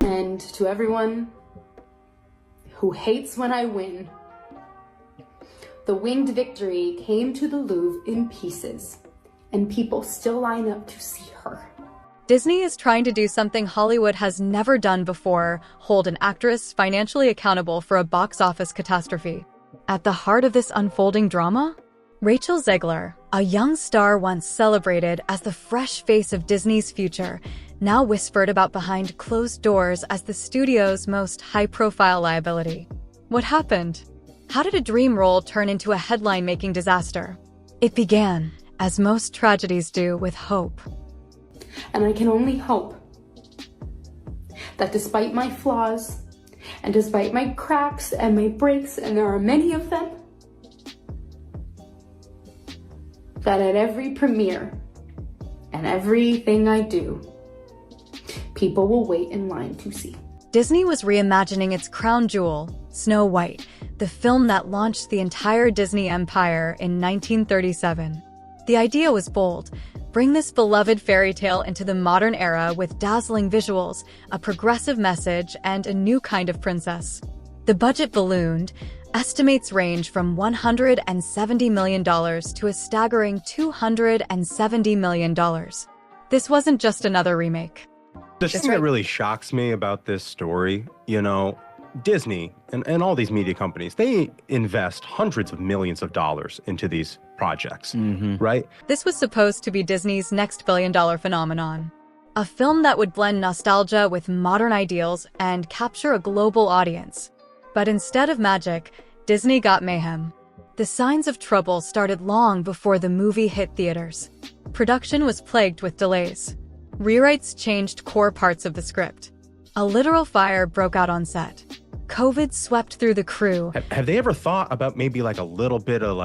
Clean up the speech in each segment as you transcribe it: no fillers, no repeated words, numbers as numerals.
And to everyone who hates when I win, the winged victory came to the Louvre in pieces, and people still line up to see her. Disney is trying to do something Hollywood has never done before: hold an actress financially accountable for a box office catastrophe. At the heart of this unfolding drama? Rachel Zegler, a young star once celebrated as the fresh face of Disney's future, now whispered about behind closed doors as the studio's most high-profile liability. What happened? How did a dream role turn into a headline-making disaster? It began, as most tragedies do, with hope. And I can only hope that despite my flaws, and despite my cracks and my breaks, and there are many of them, that at every premiere and everything I do, people will wait in line to see. Disney was reimagining its crown jewel, Snow White, the film that launched the entire Disney empire in 1937. The idea was bold: bring this beloved fairy tale into the modern era with dazzling visuals, a progressive message, and a new kind of princess. The budget ballooned. Estimates range from $170 million to a staggering $270 million. This wasn't just another remake. The thing that really shocks me about this story, Disney and all these media companies, they invest hundreds of millions of dollars into these projects, right? This was supposed to be Disney's next billion-dollar phenomenon. A film that would blend nostalgia with modern ideals and capture a global audience. But instead of magic, Disney got mayhem. The signs of trouble started long before the movie hit theaters. Production was plagued with delays. Rewrites changed core parts of the script. A literal fire broke out on set. COVID swept through the crew. Have they ever thought about maybe like a little bit of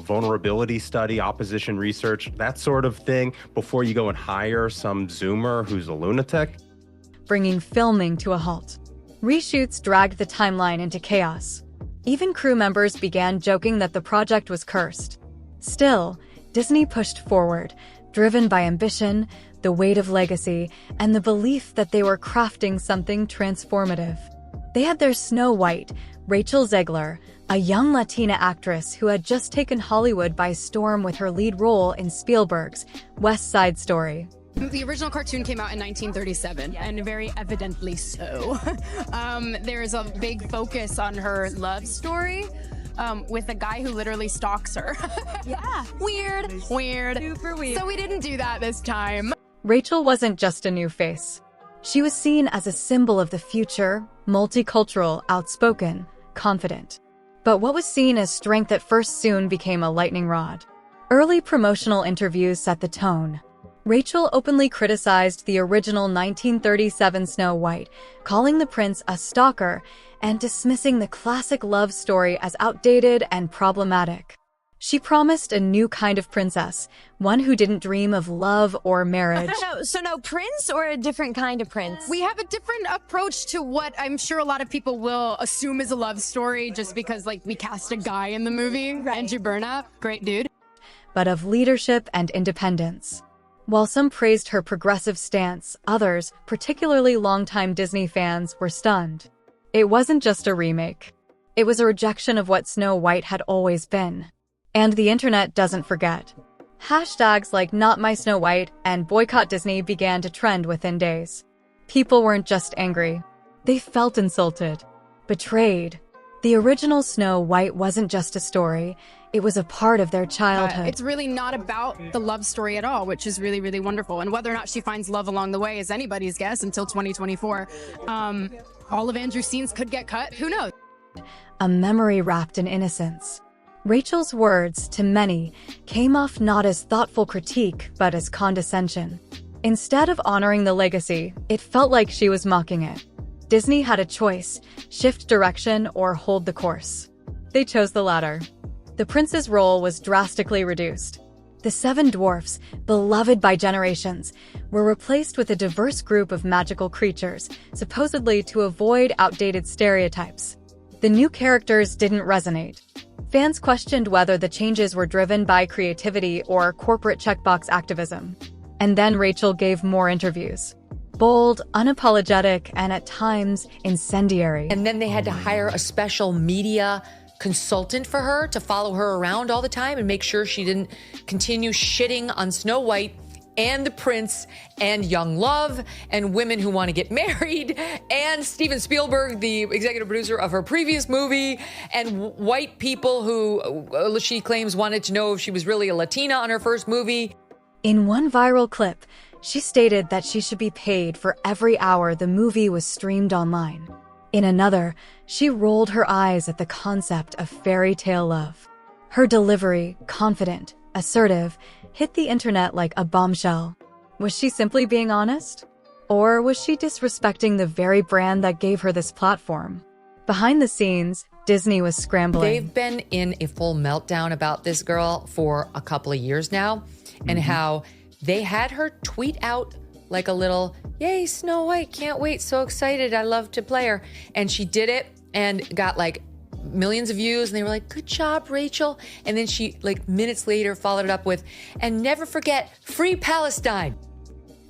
vulnerability study, opposition research, that sort of thing, before you go and hire some Zoomer who's a lunatic? Bringing filming to a halt. Reshoots dragged the timeline into chaos. Even crew members began joking that the project was cursed. Still, Disney pushed forward, driven by ambition, the weight of legacy, and the belief that they were crafting something transformative. They had their Snow White, Rachel Zegler, a young Latina actress who had just taken Hollywood by storm with her lead role in Spielberg's West Side Story. The original cartoon came out in 1937, and very evidently so. There's a big focus on her love story with a guy who literally stalks her. Yeah. Weird. Super weird. So we didn't do that this time. Rachel wasn't just a new face. She was seen as a symbol of the future, multicultural, outspoken, confident. But what was seen as strength at first soon became a lightning rod. Early promotional interviews set the tone. Rachel openly criticized the original 1937 Snow White, calling the prince a stalker and dismissing the classic love story as outdated and problematic. She promised a new kind of princess, one who didn't dream of love or marriage. So no prince or a different kind of prince? We have a different approach to what I'm sure a lot of people will assume is a love story just because we cast a guy in the movie, right. Andrew Burnap, great dude. But of leadership and independence. While some praised her progressive stance, others, particularly longtime Disney fans, were stunned. It wasn't just a remake. It was a rejection of what Snow White had always been. And the internet doesn't forget. Hashtags like #NotMySnowWhite and Boycott Disney began to trend within days. People weren't just angry. They felt insulted, betrayed. The original Snow White wasn't just a story. It was a part of their childhood. It's really not about the love story at all, which is really, really wonderful. And whether or not she finds love along the way is anybody's guess until 2024. All of Andrew's scenes could get cut. Who knows? A memory wrapped in innocence. Rachel's words, to many, came off not as thoughtful critique, but as condescension. Instead of honoring the legacy, it felt like she was mocking it. Disney had a choice: shift direction or hold the course. They chose the latter. The prince's role was drastically reduced. The seven dwarfs, beloved by generations, were replaced with a diverse group of magical creatures, supposedly to avoid outdated stereotypes. The new characters didn't resonate. Fans questioned whether the changes were driven by creativity or corporate checkbox activism. And then Rachel gave more interviews. bold, unapologetic, and at times incendiary. And then they had to hire a special media consultant for her to follow her around all the time and make sure she didn't continue shitting on Snow White and the prince and young love and women who want to get married and Steven Spielberg, the executive producer of her previous movie, and white people who she claims wanted to know if she was really a Latina on her first movie. In one viral clip, she stated that she should be paid for every hour the movie was streamed online. In another, she rolled her eyes at the concept of fairy tale love. Her delivery, confident, assertive, hit the internet like a bombshell. Was she simply being honest? Or was she disrespecting the very brand that gave her this platform? Behind the scenes, Disney was scrambling. They've been in a full meltdown about this girl for a couple of years now, and how they had her tweet out like a little, yay, Snow White, can't wait, so excited, I love to play her. And she did it and got like millions of views, and they were like, good job, Rachel. And then she, like minutes later, followed it up with, and never forget, free Palestine.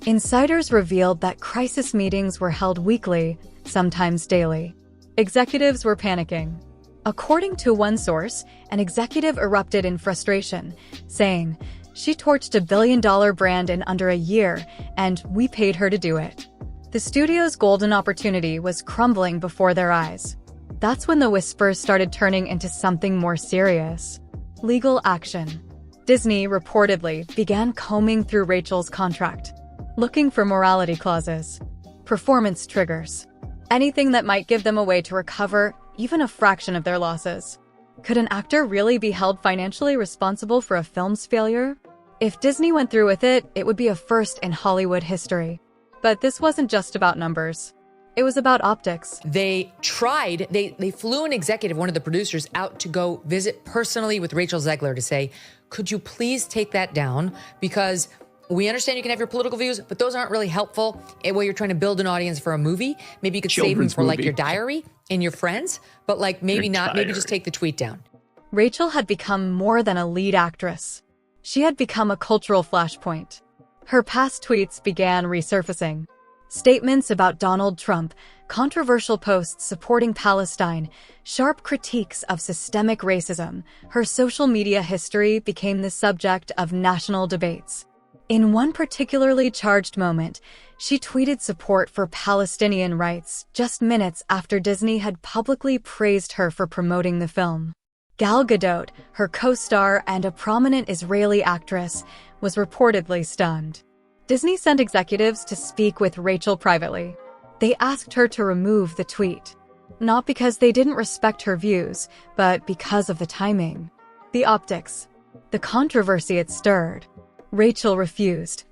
Insiders revealed that crisis meetings were held weekly, sometimes daily. Executives were panicking. According to one source, an executive erupted in frustration, saying, she torched a billion-dollar brand in under a year, and we paid her to do it. The studio's golden opportunity was crumbling before their eyes. That's when the whispers started turning into something more serious. Legal action. Disney reportedly began combing through Rachel's contract, looking for morality clauses, performance triggers, anything that might give them a way to recover even a fraction of their losses. Could an actor really be held financially responsible for a film's failure? If Disney went through with it, it would be a first in Hollywood history. But this wasn't just about numbers. It was about optics. They tried, they flew an executive, one of the producers, out to go visit personally with Rachel Zegler to say, could you please take that down? Because we understand you can have your political views, but those aren't really helpful while you're trying to build an audience for a movie. Maybe you could save them for like your diary and your friends, but like maybe not, maybe just take the tweet down. Rachel had become more than a lead actress. She had become a cultural flashpoint. Her past tweets began resurfacing. Statements about Donald Trump, controversial posts supporting Palestine, sharp critiques of systemic racism. Her social media history became the subject of national debates. In one particularly charged moment, she tweeted support for Palestinian rights just minutes after Disney had publicly praised her for promoting the film. Gal Gadot, her co-star and a prominent Israeli actress, was reportedly stunned. Disney sent executives to speak with Rachel privately. They asked her to remove the tweet, not because they didn't respect her views, but because of the timing, the optics, the controversy it stirred. Rachel refused,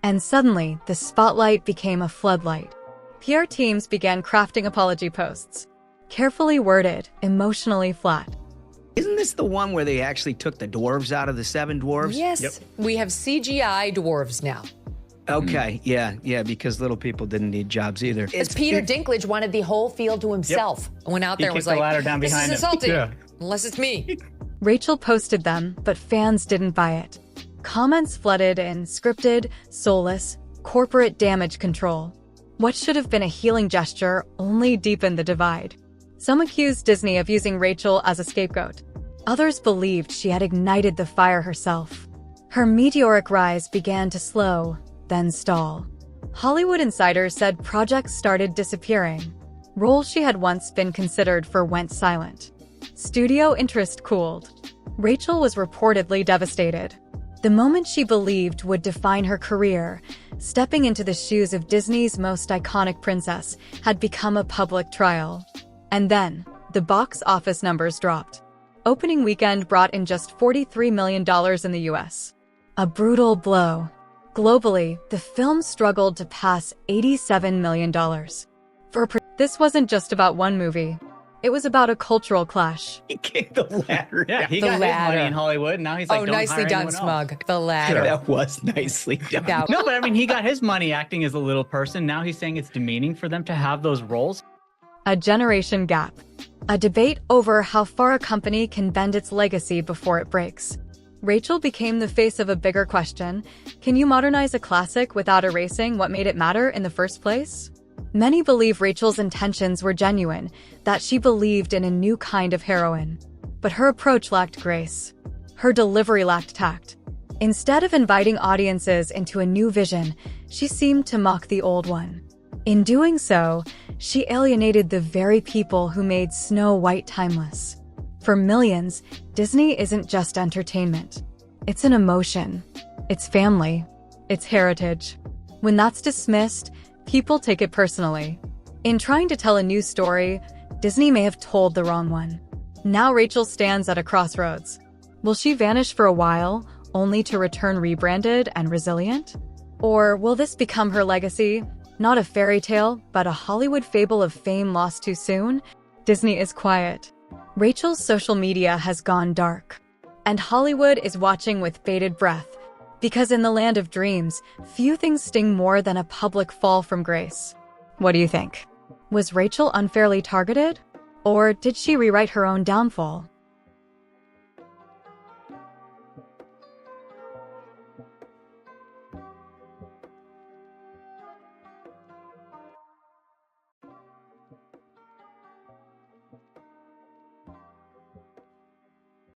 and suddenly the spotlight became a floodlight. PR teams began crafting apology posts, carefully worded, emotionally flat. Isn't this the one where they actually took the dwarves out of the seven dwarves? Yes, Yep. we have CGI dwarves now. Okay, yeah, because little people didn't need jobs either. It's Peter Dinklage wanted the whole field to himself. Went out there and was like, ladder down this is behind him. insulting, Yeah. unless it's me. Rachel posted them, but fans didn't buy it. Comments flooded in scripted, soulless, corporate damage control. What should have been a healing gesture only deepened the divide. Some accused Disney of using Rachel as a scapegoat. Others believed she had ignited the fire herself. Her meteoric rise began to slow, then stall. Hollywood insiders said projects started disappearing. Roles she had once been considered for went silent. Studio interest cooled. Rachel was reportedly devastated. The moment she believed would define her career, stepping into the shoes of Disney's most iconic princess, had become a public trial. And then, the box office numbers dropped. Opening weekend brought in just $43 million in the US. A brutal blow. Globally, the film struggled to pass $87 million. This wasn't just about one movie. It was about a cultural clash. He kicked the ladder. Yeah, he The got his ladder. money in Hollywood, and now he's like, Oh, don't nicely hire done, anyone else. Smug. The ladder. That was nicely done. Yeah. No, but I mean, he got his money acting as a little person. Now he's saying it's demeaning for them to have those roles. A generation gap. A debate over how far a company can bend its legacy before it breaks. Rachel became the face of a bigger question. Can you modernize a classic without erasing what made it matter in the first place? Many believe Rachel's intentions were genuine, that she believed in a new kind of heroine. But her approach lacked grace. Her delivery lacked tact. Instead of inviting audiences into a new vision, she seemed to mock the old one. In doing so, she alienated the very people who made Snow White timeless. For millions, Disney isn't just entertainment. It's an emotion. It's family. It's heritage. When that's dismissed, people take it personally. In trying to tell a new story, Disney may have told the wrong one. Now Rachel stands at a crossroads. Will she vanish for a while, only to return rebranded and resilient? Or will this become her legacy? Not a fairy tale, but a Hollywood fable of fame lost too soon? Disney is quiet. Rachel's social media has gone dark. And Hollywood is watching with bated breath. Because in the land of dreams, few things sting more than a public fall from grace. What do you think? Was Rachel unfairly targeted? Or did she rewrite her own downfall?